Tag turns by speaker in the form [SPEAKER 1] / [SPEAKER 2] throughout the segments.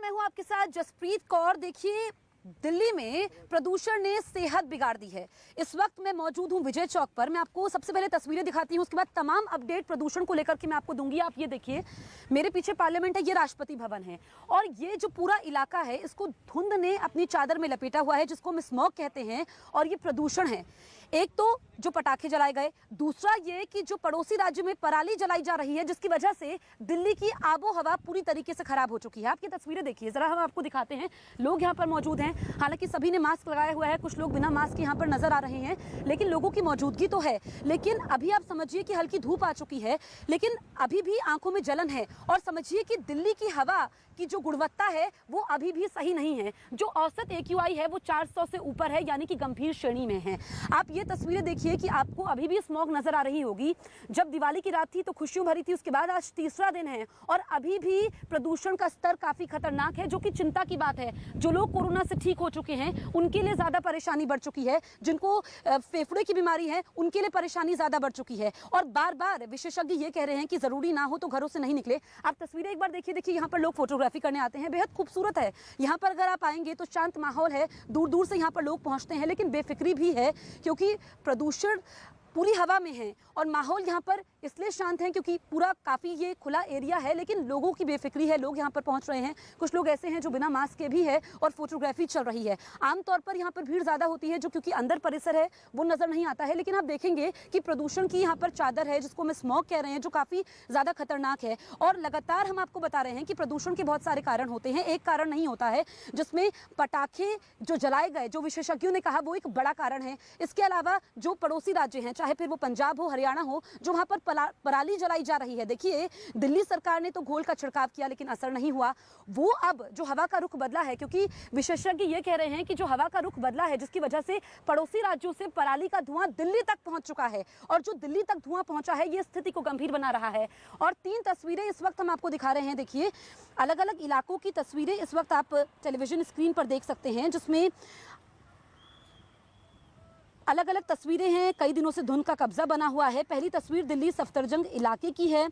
[SPEAKER 1] मैं हूं आपके साथ जसप्रीत कौर। देखिए, दिल्ली में प्रदूषण ने सेहत बिगाड़ दी है। इस वक्त मैं मौजूद हूं विजय चौक पर। मैं आपको सबसे पहले तस्वीरें दिखाती हूं, उसके बाद तमाम अपडेट प्रदूषण को लेकर के मैं आपको दूंगी। आप ये देखिए, मेरे पीछे पार्लियामेंट है, ये राष्ट्रपति भवन है और ये जो पूरा इलाका है इसको धुंध ने अपनी चादर में लपेटा हुआ है, जिसको हम स्मॉग कहते हैं। और ये प्रदूषण है। एक तो जो पटाखे जलाए गए, दूसरा ये कि जो पड़ोसी राज्य में पराली जलाई जा रही है, जिसकी वजह से दिल्ली की आबो हवा पूरी तरीके से खराब हो चुकी है। आप ये तस्वीरें देखिए जरा, हम आपको दिखाते हैं। लोग यहाँ पर मौजूद हैं, हालांकि सभी ने मास्क लगाया हुआ है, कुछ लोग बिना मास्क यहाँ पर नजर आ रहे हैं, लेकिन लोगों की मौजूदगी तो है। लेकिन अभी आप समझिए कि हल्की धूप आ चुकी है, लेकिन अभी भी आंखों में जलन है। और समझिए कि दिल्ली की हवा की जो गुणवत्ता है वो अभी भी सही नहीं है। जो औसत AQI है वो 400 से ऊपर है, यानी कि गंभीर श्रेणी में है। आप ये तस्वीरें देखिए कि आपको अभी भी स्मॉग नजर आ रही होगी। जब दिवाली की रात थी तो खुशियों भरी थी, उसके बाद आज तीसरा दिन है और अभी भी प्रदूषण का स्तर काफी खतरनाक है, जो कि चिंता की बात है। जो लोग कोरोना से ठीक हो चुके हैं उनके लिए ज्यादा परेशानी बढ़ चुकी है, जिनको फेफड़े की बीमारी है उनके लिए परेशानी ज्यादा बढ़ चुकी है। और बार बार विशेषज्ञ ये कह रहे हैं कि जरूरी ना हो तो घरों से नहीं निकले। आप तस्वीरें एक बार देखिए, यहाँ पर लोग फोटोग्राफी करने आते हैं, बेहद खूबसूरत है। यहाँ पर अगर आप आएंगे तो शांत माहौल है, दूर दूर से यहाँ पर लोग पहुंचते हैं, लेकिन बेफिक्री भी है क्योंकि प्रदूषण पूरी हवा में है। और माहौल यहाँ पर इसलिए शांत है क्योंकि पूरा काफ़ी ये खुला एरिया है, लेकिन लोगों की बेफिक्री है। लोग यहाँ पर पहुँच रहे हैं, कुछ लोग ऐसे हैं जो बिना मास्क के भी है और फोटोग्राफी चल रही है। आमतौर पर यहाँ पर भीड़ ज़्यादा होती है, जो क्योंकि अंदर परिसर है वो नज़र नहीं आता है। लेकिन आप देखेंगे कि प्रदूषण की यहाँ पर चादर है, जिसको हम स्मॉग कह रहे हैं, जो काफ़ी ज़्यादा खतरनाक है। और लगातार हम आपको बता रहे हैं कि प्रदूषण के बहुत सारे कारण होते हैं, एक कारण नहीं होता है, जिसमें पटाखे जो जलाए गए, जो विशेषज्ञों ने कहा वो एक बड़ा कारण है। इसके अलावा जो पड़ोसी राज्य हैं, चाहे फिर वो पंजाब हो, हरियाणा हो, जो वहाँ पर पराली जलाई जा रही है। देखिए, दिल्ली सरकार ने तो घोल का छिड़काव किया लेकिन असर नहीं हुआ। वो अब जो हवा का रुख बदला है, क्योंकि विशेषज्ञ ये कह रहे हैं कि जो हवा का रुख बदला है, जिसकी वजह से पड़ोसी राज्यों से पराली का धुआं दिल्ली तक पहुंच चुका है और जो दिल्ली तक धुआं पहुंचा है ये स्थिति को गंभीर बना रहा है। और 3 तस्वीरें इस वक्त हम आपको दिखा रहे हैं। देखिए, अलग अलग इलाकों की तस्वीरें इस वक्त आप टेलीविजन स्क्रीन पर देख सकते हैं, जिसमें अलग अलग तस्वीरें हैं। कई दिनों से धुंध का कब्जा बना हुआ है। पहली तस्वीर दिल्ली सफदरजंग इलाके की है।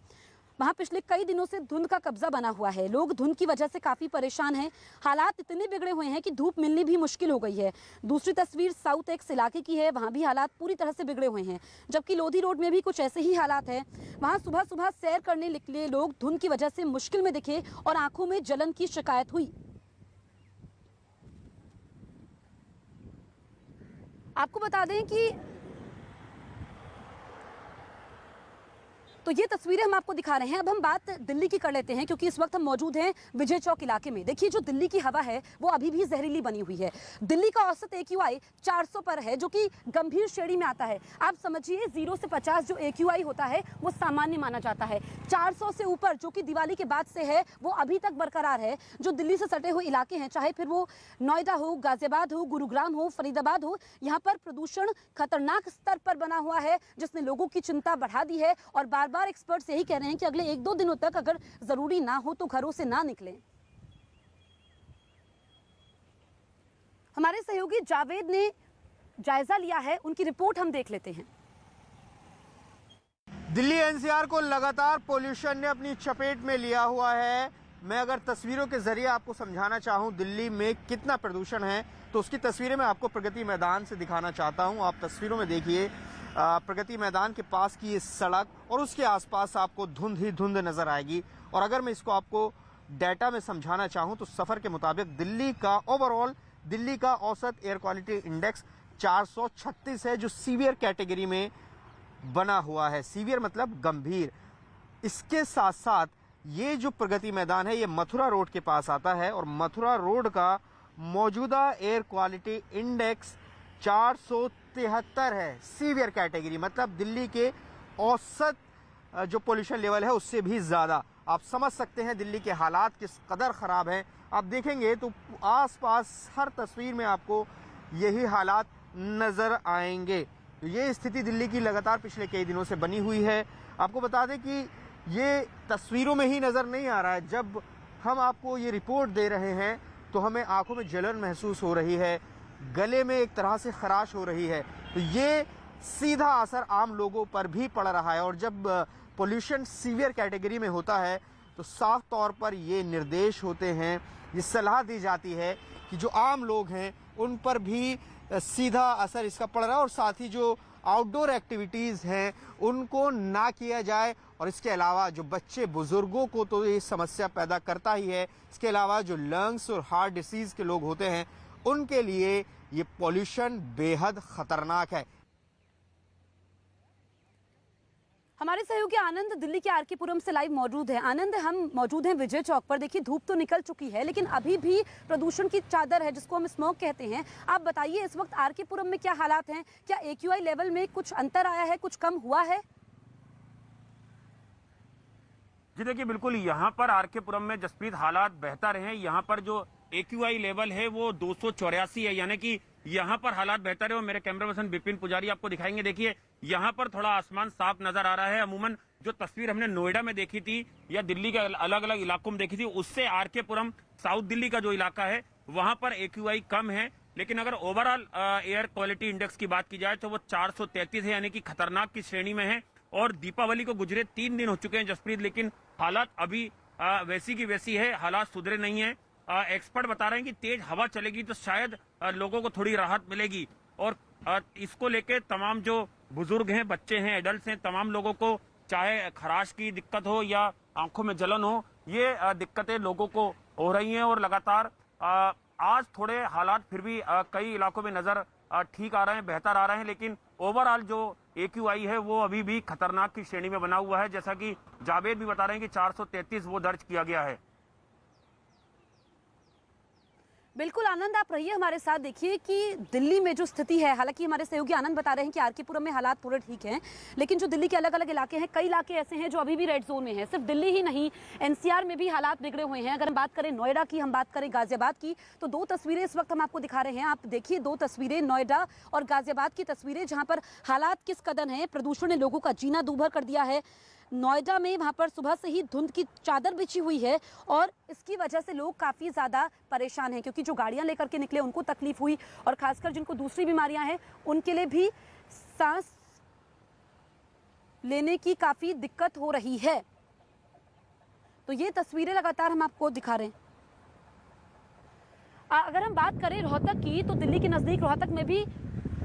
[SPEAKER 1] वहाँ पिछले कई दिनों से धुंध का कब्जा बना हुआ है। लोग धुंध की वजह से काफ़ी परेशान हैं। हालात इतने बिगड़े हुए हैं कि धूप मिलनी भी मुश्किल हो गई है। दूसरी तस्वीर साउथ एक्स इलाके की है। वहाँ भी हालात पूरी तरह से बिगड़े हुए हैं, जबकि लोधी रोड में भी कुछ ऐसे ही हालात हैं। वहाँ सुबह सुबह सैर करने निकले लोग धुंध की वजह से मुश्किल में दिखे और आंखों में जलन की शिकायत हुई। आपको बता दें कि तो ये तस्वीरें हम आपको दिखा रहे हैं। अब हम बात दिल्ली की कर लेते हैं, क्योंकि इस वक्त हम मौजूद हैं विजय चौक इलाके में। देखिए, जो दिल्ली की हवा है वो अभी भी जहरीली बनी हुई है। दिल्ली का औसत AQI 400 पर है, जो कि गंभीर श्रेणी में आता है। आप समझिए 0 से 50 जो AQI होता है वो सामान्य माना जाता है। 400 से ऊपर, जो कि दिवाली के बाद से है, वो अभी तक बरकरार है। जो दिल्ली से सटे हुए इलाके हैं, चाहे फिर वो नोएडा हो, गाजियाबाद हो, गुरुग्राम हो, फरीदाबाद हो, यहाँ पर प्रदूषण खतरनाक स्तर पर बना हुआ है, जिसने लोगों की चिंता बढ़ा दी है। और बार बार एक्सपर्ट्स यही कह रहे हैं कि अगले 1-2 दिनों तक अगर जरूरी ना हो तो घरों से ना निकलें। हमारे सहयोगी जावेद ने जायजा लिया है, उनकी रिपोर्ट हम देख लेते हैं।
[SPEAKER 2] दिल्ली NCR को लगातार पोल्यूशन ने अपनी चपेट में लिया हुआ है। मैं अगर तस्वीरों के जरिए आपको समझाना चाहूं दिल्ली में कितना प्रदूषण है, तो उसकी तस्वीरें मैं आपको प्रगति मैदान से दिखाना चाहता हूं। आप तस्वीरों में देखिए, प्रगति मैदान के पास की ये सड़क और उसके आसपास आपको धुंध ही धुंध नजर आएगी। और अगर मैं इसको आपको डाटा में समझाना चाहूं तो सफर के मुताबिक दिल्ली का ओवरऑल, दिल्ली का औसत एयर क्वालिटी इंडेक्स 436 है, जो सीवियर कैटेगरी में बना हुआ है। सीवियर मतलब गंभीर। इसके साथ साथ ये जो प्रगति मैदान है ये मथुरा रोड के पास आता है और मथुरा रोड का मौजूदा एयर क्वालिटी इंडेक्स 473 है। सीवियर कैटेगरी मतलब दिल्ली के औसत जो पोल्यूशन लेवल है उससे भी ज्यादा। आप समझ सकते हैं दिल्ली के हालात किस कदर खराब हैं। आप देखेंगे तो आसपास हर तस्वीर में आपको यही हालात नजर आएंगे। तो ये स्थिति दिल्ली की लगातार पिछले कई दिनों से बनी हुई है। आपको बता दें कि ये तस्वीरों में ही नजर नहीं आ रहा है, जब हम आपको ये रिपोर्ट दे रहे हैं तो हमें आंखों में जलन महसूस हो रही है, गले में एक तरह से खराश हो रही है। तो ये सीधा असर आम लोगों पर भी पड़ रहा है। और जब पोल्यूशन सीवियर कैटेगरी में होता है तो साफ तौर पर ये निर्देश होते हैं, ये सलाह दी जाती है कि जो आम लोग हैं उन पर भी सीधा असर इसका पड़ रहा है और साथ ही जो आउटडोर एक्टिविटीज़ हैं उनको ना किया जाए। और इसके अलावा जो बच्चे बुजुर्गों को तो ये समस्या पैदा करता ही है, इसके अलावा जो लंग्स और हार्ट डिसीज़ के लोग होते हैं उनके लिए ये पॉल्यूशन बेहद खतरनाक है।
[SPEAKER 1] हमारे सहयोगी आनंद दिल्ली के आर के पुरम से लाइव मौजूद है। आनंद, हम मौजूद हैं विजय चौक पर। देखिए, धूप तो निकल चुकी है लेकिन अभी भी प्रदूषण की चादर है जिसको हम स्मॉग कहते हैं। आप बताइए इस वक्त आर के पुरम में क्या हालात हैं? क्या AQI लेवल में कुछ अंतर आया है, कुछ कम हुआ है?
[SPEAKER 3] जी देखिए, बिल्कुल यहाँ पर आर के पुरम में जसप्रीत हालात बेहतर हैं। यहाँ पर जो AQI लेवल है वो 284 है, यानी कि यहाँ पर हालात बेहतर है। और मेरे कैमरा पर्सन विपिन पुजारी आपको दिखाएंगे। देखिए, यहाँ पर थोड़ा आसमान साफ नजर आ रहा है। अमूमन जो तस्वीर हमने नोएडा में देखी थी या दिल्ली के अलग अलग इलाकों में देखी थी, उससे आर के पुरम साउथ दिल्ली का जो इलाका है वहां पर AQI कम है। लेकिन अगर ओवरऑल एयर क्वालिटी इंडेक्स की बात की जाए तो वो 433 है, यानी कि खतरनाक की श्रेणी में है। और दीपावली को गुजरे 3 दिन हो चुके हैं जसप्रीत, लेकिन हालात अभी वैसी की वैसी है, हालात सुधरे नहीं है। एक्सपर्ट बता रहे हैं कि तेज हवा चलेगी तो शायद लोगों को थोड़ी राहत मिलेगी। और इसको लेके तमाम जो बुजुर्ग हैं, बच्चे हैं, एडल्ट हैं, तमाम लोगों को चाहे खराश की दिक्कत हो या आंखों में जलन हो, ये दिक्कतें लोगों को हो रही हैं। और लगातार आज थोड़े हालात फिर भी कई इलाकों में नजर ठीक आ रहे हैं, बेहतर आ रहे हैं, लेकिन ओवरऑल जो AQI है वो अभी भी खतरनाक की श्रेणी में बना हुआ है। जैसा कि जावेद भी बता रहे हैं कि 433 वो दर्ज किया गया है।
[SPEAKER 1] बिल्कुल आनंद, आप रहिए हमारे साथ। देखिए कि दिल्ली में जो स्थिति है, हालांकि हमारे सहयोगी आनंद बता रहे हैं कि आर के पुरम में हालात थोड़े ठीक हैं, लेकिन जो दिल्ली के अलग अलग इलाके हैं, कई इलाके ऐसे हैं जो अभी भी रेड जोन में हैं। सिर्फ दिल्ली ही नहीं, NCR में भी हालात बिगड़े हुए हैं। अगर हम बात करें नोएडा की, हम बात करें गाजियाबाद की, तो 2 तस्वीरें इस वक्त हम आपको दिखा रहे हैं। आप देखिए 2 तस्वीरें, नोएडा और गाजियाबाद की तस्वीरें, जहाँ पर हालात किस कदर हैं। प्रदूषण ने लोगों का जीना दूभर कर दिया है। नोएडा में वहाँ पर सुबह से ही धुंध की चादर बिछी हुई है और इसकी वजह से लोग काफ़ी ज़्यादा परेशान हैं, क्योंकि जो गाड़ियाँ लेकर के निकले उनको तकलीफ हुई और खासकर जिनको दूसरी बीमारियां हैं उनके लिए भी सांस लेने की काफ़ी दिक्कत हो रही है। तो ये तस्वीरें लगातार हम आपको दिखा रहे हैं। अगर हम बात करें रोहतक की, तो दिल्ली के नज़दीक रोहतक में भी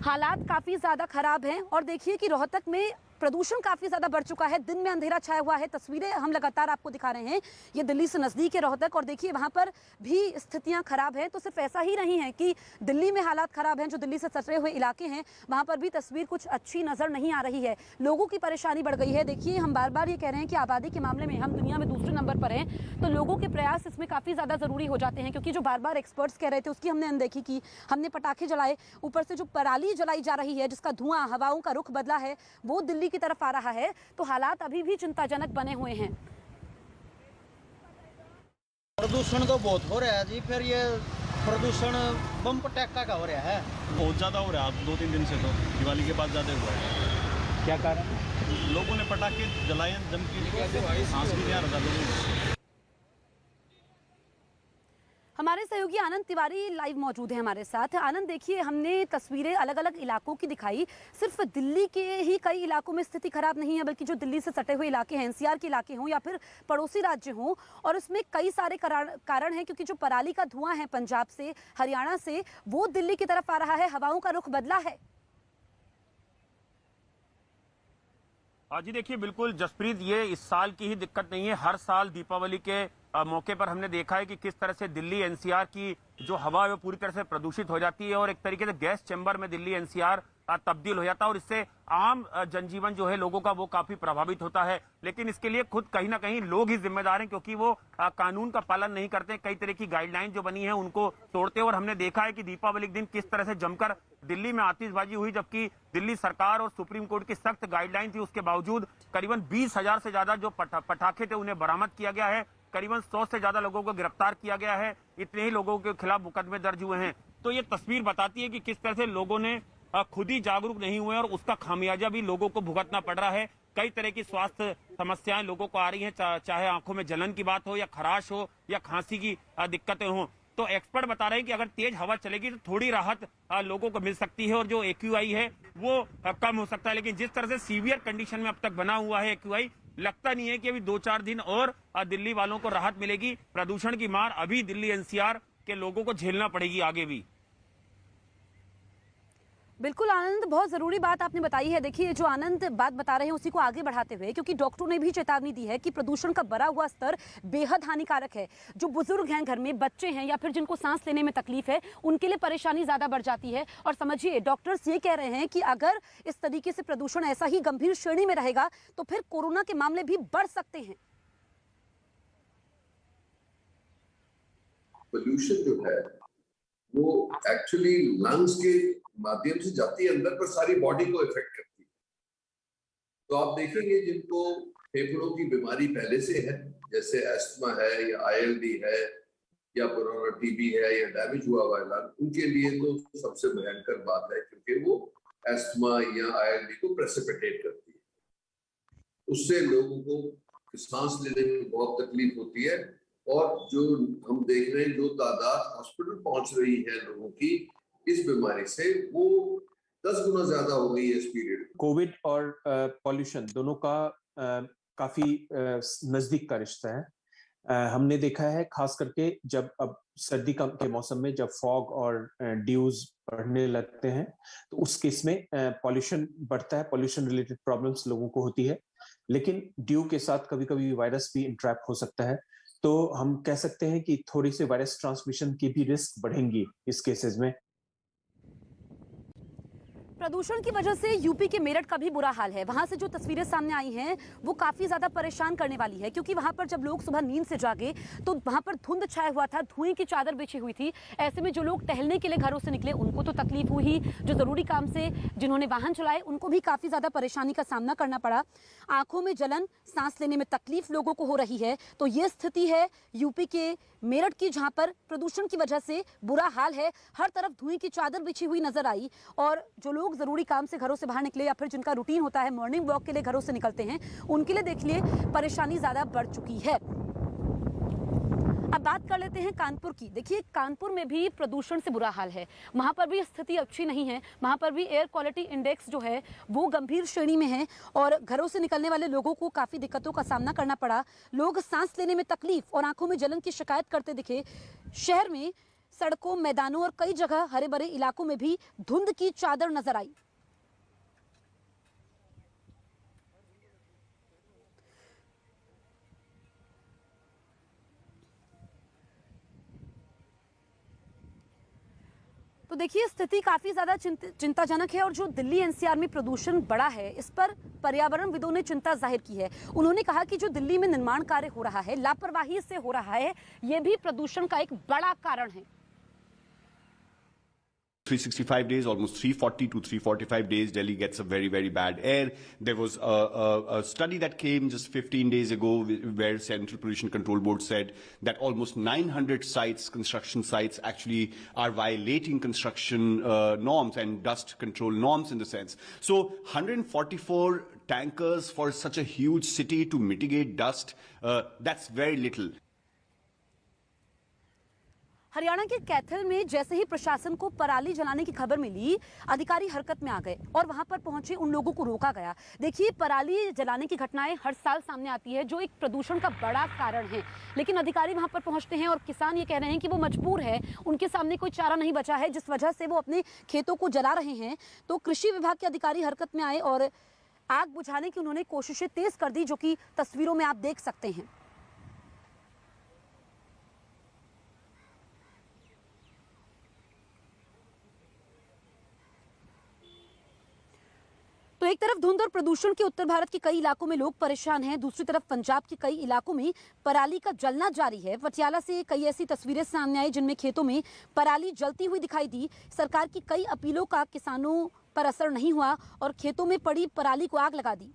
[SPEAKER 1] हालात काफ़ी ज़्यादा ख़राब हैं और देखिए कि रोहतक में प्रदूषण काफ़ी ज़्यादा बढ़ चुका है। दिन में अंधेरा छाया हुआ है। तस्वीरें हम लगातार आपको दिखा रहे हैं। ये दिल्ली से नज़दीक है रोहतक और देखिए वहाँ पर भी स्थितियाँ खराब हैं। तो सिर्फ ऐसा ही नहीं है कि दिल्ली में हालात ख़राब हैं, जो दिल्ली से सटे हुए इलाके हैं वहाँ पर भी तस्वीर कुछ अच्छी नज़र नहीं आ रही है। लोगों की परेशानी बढ़ गई है। देखिए, हम बार बार ये कह रहे हैं कि आबादी के मामले में हम दुनिया में दूसरे नंबर पर हैं, तो लोगों के प्रयास इसमें काफ़ी ज़्यादा ज़रूरी हो जाते हैं, क्योंकि जो बार बार एक्सपर्ट्स कह रहे थे उसकी हमने अनदेखी की। हमने पटाखे जलाए, ऊपर से जो पराली जलाई जा रही है जिसका धुआं, हवाओं का रुख बदला है, वो दिल्ली की तरफ आ रहा है। तो हालात अभी भी चिंताजनक बने हुए हैं।
[SPEAKER 4] प्रदूषण तो बहुत हो रहा है जी। फिर ये प्रदूषण बम पटाखा का हो रहा है,
[SPEAKER 5] बहुत ज़्यादा हो रहा है। 2-3 दिन से तो दिवाली के बाद ज़्यादा हुआ है।
[SPEAKER 4] क्या कारण?
[SPEAKER 5] लोगों ने पटाखे जलाए, जम की सांस भी नहीं आ रहा था लोगों को।
[SPEAKER 1] हमारे सहयोगी आनंद तिवारी लाइव मौजूद है हमारे साथ। आनंद, देखिए हमने तस्वीरें अलग अलग इलाकों की दिखाई। सिर्फ दिल्ली के ही कई इलाकों में स्थिति खराब नहीं है, बल्कि जो दिल्ली से सटे हुए इलाके हैं, NCR के इलाके हों या फिर पड़ोसी राज्य हों, और इसमें कई सारे कारण हैं, क्योंकि जो पराली का धुआं है पंजाब से, हरियाणा से, वो दिल्ली की तरफ आ रहा है। हवाओं का रुख बदला है।
[SPEAKER 3] जी देखिए, बिल्कुल जसप्रीत, ये इस साल की ही दिक्कत नहीं है। हर साल दीपावली के मौके पर हमने देखा है कि किस तरह से दिल्ली NCR की जो हवा है वो पूरी तरह से प्रदूषित हो जाती है और एक तरीके से गैस चैम्बर में दिल्ली NCR तब्दील हो जाता है और इससे आम जनजीवन जो है लोगों का वो काफी प्रभावित होता है। लेकिन इसके लिए खुद कहीं ना कहीं लोग ही जिम्मेदार हैं, क्योंकि वो कानून का पालन नहीं करते। कई तरह की गाइडलाइन जो बनी है उनको तोड़ते हैं। और हमने देखा है कि दीपावली के दिन किस तरह से जमकर दिल्ली में आतिशबाजी हुई, जबकि दिल्ली सरकार और सुप्रीम कोर्ट की सख्त गाइडलाइन थी। उसके बावजूद करीबन 20,000 से ज्यादा जो पटाखे थे उन्हें बरामद किया गया है। करीबन 100 से ज्यादा लोगों को गिरफ्तार किया गया है। इतने ही लोगों के खिलाफ मुकदमे दर्ज हुए हैं। तो ये तस्वीर बताती है कि किस तरह से लोगों ने खुद ही जागरूक नहीं हुए और उसका खामियाजा भी लोगों को भुगतना पड़ रहा है। कई तरह की स्वास्थ्य समस्याएं लोगों को आ रही हैं, चाहे आंखों में जलन की बात हो या खराश हो या खांसी की दिक्कतें हों। तो एक्सपर्ट बता रहे हैं कि अगर तेज हवा चलेगी तो थोड़ी राहत लोगों को मिल सकती है और जो AQI है वो कम हो सकता है। लेकिन जिस तरह से सीवियर कंडीशन में अब तक बना हुआ है AQI, लगता नहीं है कि अभी 2-4 दिन और दिल्ली वालों को राहत मिलेगी। प्रदूषण की मार अभी दिल्ली एनसीआर के लोगों को झेलना पड़ेगी आगे भी।
[SPEAKER 1] बिल्कुल आनंद, बहुत जरूरी बात आपने बताई है। देखिए, जो आनंद बात बता रहे हैं उसी को आगे बढ़ाते हुए, क्योंकि डॉक्टरों ने भी चेतावनी दी है कि प्रदूषण का बढ़ा हुआ स्तर बेहद हानिकारक है। जो बुजुर्ग हैं, घर में बच्चे हैं या फिर जिनको सांस लेने में तकलीफ है, उनके लिए परेशानी ज्यादा बढ़ जाती है। और समझिए, डॉक्टर्स ये कह रहे हैं कि अगर इस तरीके से प्रदूषण ऐसा ही गंभीर श्रेणी में रहेगा तो फिर कोरोना के मामले भी बढ़ सकते हैं।
[SPEAKER 6] पोल्यूशन जो है वो एक्चुअली लंग्स के माध्यम से जाती है अंदर, पर सारी बॉडी को इफेक्ट करती है। तो आप देखेंगे जिनको फेफड़ों की बीमारी पहले से है, जैसे अस्थमा है या आईएलडी है या पुराना टीबी है या डैमेज हुआ हुआ लंग, उनके लिए तो सबसे भयंकर बात है, क्योंकि वो अस्थमा या आईएलडी को प्रेसिपिटेट करती है। उससे लोगों को सांस लेने में बहुत तकलीफ होती है। और जो हम देख रहे हैं, जो तादाद हॉस्पिटल पहुंच रही है लोगों की इस बीमारी से, वो 10 गुना ज्यादा हो गई है इस पीरियड।
[SPEAKER 7] कोविड और पॉल्यूशन दोनों का काफी नजदीक का रिश्ता है। हमने देखा है, खास करके जब अब सर्दी के मौसम में जब फॉग और ड्यूज बढ़ने लगते हैं तो उस केस में पॉल्यूशन बढ़ता है, पॉल्यूशन रिलेटेड प्रॉब्लम्स लोगों को होती है। लेकिन ड्यू के साथ कभी कभी वायरस भी इंट्रैप हो सकता है, तो हम कह सकते हैं कि थोड़ी सी वायरस ट्रांसमिशन की भी रिस्क बढ़ेंगी इस केसेस में।
[SPEAKER 1] प्रदूषण की वजह से यूपी के मेरठ का भी बुरा हाल है। वहां से जो तस्वीरें सामने आई हैं वो काफी ज्यादा परेशान करने वाली है, क्योंकि वहां पर जब लोग सुबह नींद से जागे तो वहां पर धुंध छाया हुआ था, धुएं की चादर बिछी हुई थी। ऐसे में जो लोग टहलने के लिए घरों से निकले उनको तो तकलीफ हुई, जो जरूरी काम से जिन्होंने वाहन चलाए उनको भी काफी ज्यादा परेशानी का सामना करना पड़ा। आंखों में जलन, सांस लेने में तकलीफ लोगों को हो रही है। तो ये स्थिति है यूपी के मेरठ की, जहां पर प्रदूषण की वजह से बुरा हाल है। हर तरफ धुएं की चादर बिछी हुई नजर आई और जो लोग जरूरी काम से घरों से बाहर निकले या फिर जिनका रूटीन होता है मॉर्निंग वॉक के लिए घरों से निकलते हैं, उनके लिए देख लिए परेशानी ज्यादा बढ़ चुकी है। अब बात कर लेते हैं कानपुर की। देखिए, कानपुर में भी प्रदूषण से बुरा हाल है। वहां पर भी स्थिति अच्छी नहीं है। वहां पर भी एयर क्वालिटी इंडेक्स जो है वो गंभीर श्रेणी में है और घरों से निकलने वाले लोगों को काफी दिक्कतों का सामना करना पड़ा। लोग सांस लेने में तकलीफ और आंखों में जलन की शिकायत करते दिखे। शहर में सड़कों, मैदानों और कई जगह हरे भरे इलाकों में भी धुंध की चादर नजर आई। तो देखिए, स्थिति काफी ज्यादा चिंताजनक है और जो दिल्ली एनसीआर में प्रदूषण बढ़ा है इस पर पर्यावरणविदों ने चिंता जाहिर की है। उन्होंने कहा कि जो दिल्ली में निर्माण कार्य हो रहा है, लापरवाही से हो रहा है, ये भी प्रदूषण का एक बड़ा कारण है।
[SPEAKER 8] 365 days, almost 340 to 345 days, Delhi gets a very, very bad air. There was a study that came just 15 days ago where Central Pollution Control Board said that almost 900 sites, construction sites, actually are violating construction norms and dust control norms in the sense. So 144 tankers for such a huge city to mitigate dust, that's very little.
[SPEAKER 1] Haryana के कैथल में जैसे ही प्रशासन को पराली जलाने की खबर मिली, अधिकारी हरकत में आ गए और वहां पर पहुंचे उन लोगों को रोका गया। देखिए, पराली जलाने की घटनाएं हर साल सामने आती है जो एक प्रदूषण का बड़ा कारण है, लेकिन अधिकारी वहां पर पहुंचते हैं और किसान ये कह रहे हैं कि वो मजबूर है, उनके सामने कोई चारा नहीं बचा है, जिस वजह से वो अपने खेतों को जला रहे हैं। तो कृषि विभाग के अधिकारी हरकत में आए और आग बुझाने की उन्होंने कोशिशें तेज कर दी, जो कि तस्वीरों में आप देख सकते हैं। तो एक तरफ धुंध और प्रदूषण के उत्तर भारत के कई इलाकों में लोग परेशान हैं, दूसरी तरफ पंजाब के कई इलाकों में पराली का जलना जारी है। पटियाला से कई ऐसी तस्वीरें सामने आई जिनमें खेतों में पराली जलती हुई दिखाई दी। सरकार की कई अपीलों का किसानों पर असर नहीं हुआ और खेतों में पड़ी पराली को आग लगा दी।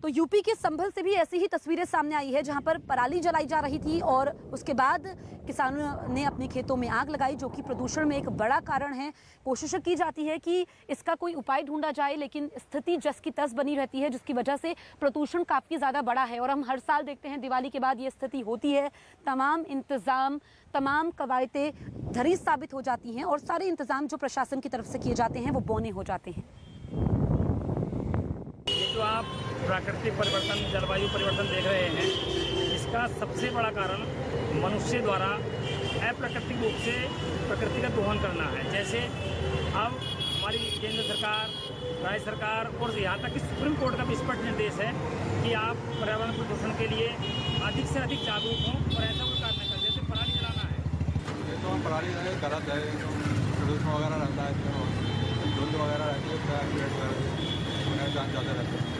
[SPEAKER 1] तो तो यूपी के संभल से भी ऐसी ही तस्वीरें सामने आई है, जहां पर पराली जलाई जा रही थी और उसके बाद किसानों ने अपने खेतों में आग लगाई, जो कि प्रदूषण में एक बड़ा कारण है। कोशिश की जाती है कि इसका कोई उपाय ढूंढा जाए, लेकिन स्थिति जस की तस बनी रहती है, जिसकी वजह से प्रदूषण काफ़ी ज़्यादा बड़ा है। और हम हर साल देखते हैं दिवाली के बाद ये स्थिति होती है, तमाम इंतज़ाम, तमाम कवायदें धरी साबित हो जाती हैं और सारे इंतज़ाम जो प्रशासन की तरफ से किए जाते हैं वो बौने हो जाते हैं।
[SPEAKER 9] ये जो आप प्राकृतिक परिवर्तन, जलवायु परिवर्तन देख रहे हैं, इसका सबसे बड़ा कारण मनुष्य द्वारा अप्राकृतिक रूप से प्रकृति का दोहन करना है। जैसे अब हमारी केंद्र सरकार, राज्य सरकार और यहाँ तक कि सुप्रीम कोर्ट का भी स्पष्ट निर्देश है कि आप पर्यावरण प्रदूषण के लिए अधिक से अधिक जागरूक हों और ऐसा कोई कार्य न करें। जैसे पराली जलाना है,
[SPEAKER 5] ये तो हम पराली गलत है, प्रदूषण वगैरह रहता है, धुंध वगैरह रहती है, जान ज़्यादा रहता है।